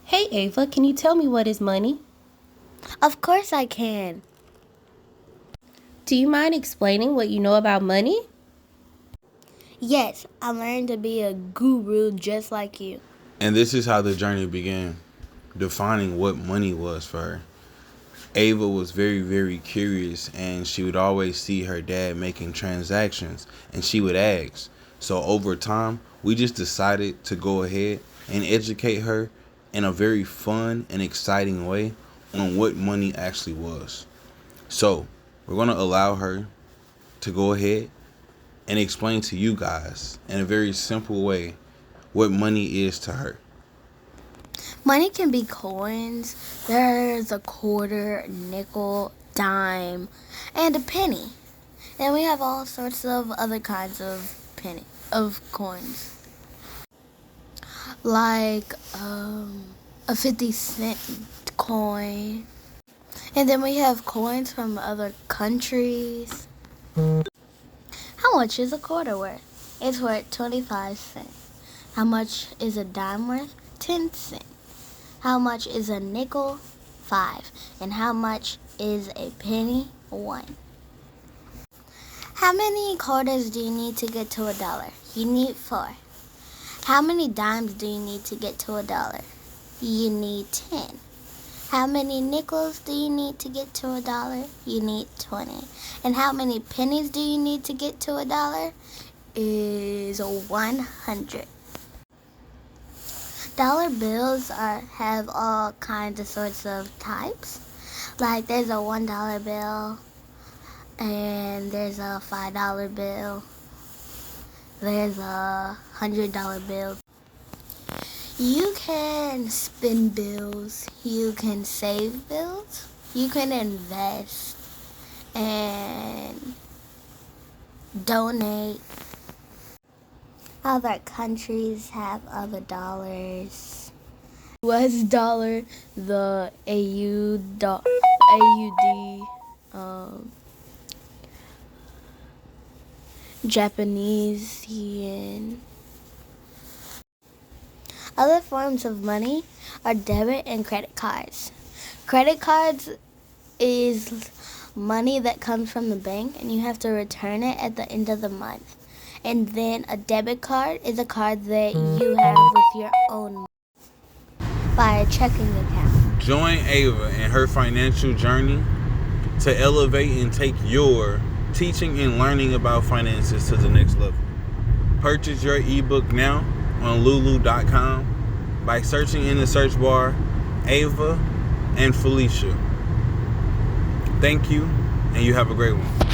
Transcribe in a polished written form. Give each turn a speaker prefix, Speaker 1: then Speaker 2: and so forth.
Speaker 1: Hey Ava, can you tell me what is money?
Speaker 2: Of course I can.
Speaker 1: Do you mind explaining what you know about money?
Speaker 2: Yes, I learned to be a guru just like you.
Speaker 3: And this is how the journey began, defining what money was for her. Ava was very, very curious, and she would always see her dad making transactions, and she would ask. So over time, we just decided to go ahead and educate her in a very fun and exciting way on what money actually was. So we're going to allow her to go ahead and explain to you guys in a very simple way what money is to her.
Speaker 2: Money can be coins. There's a quarter, a nickel, dime, and a penny. And we have all sorts of other kinds of coins. Like a 50-cent coin. And then we have coins from other countries. How much is a quarter worth? It's worth 25 cents. How much is a dime worth? 10 cents. How much is a nickel? 5. And how much is a penny? 1. How many quarters do you need to get to $1? You need 4. How many dimes do you need to get to $1? You need 10. How many nickels do you need to get to $1? You need 20. And how many pennies do you need to get to $1? Is 100. Dollar bills have all kinds of sorts of types. Like there's a $1 bill, and there's a $5 bill. There's a $100 bill. You can spend bills, you can save bills, you can invest and donate. Other countries have other dollars.
Speaker 1: US dollar, the AUD, Japanese yen.
Speaker 2: Other forms of money are debit and credit cards. Credit cards is money that comes from the bank and you have to return it at the end of the month. And then a debit card is a card that you have with your own money by a checking account.
Speaker 3: Join Ava in her financial journey to elevate and take your teaching and learning about finances to the next level. Purchase your ebook now on lulu.com by searching in the search bar Ava and Felicia. Thank you, and you have a great one.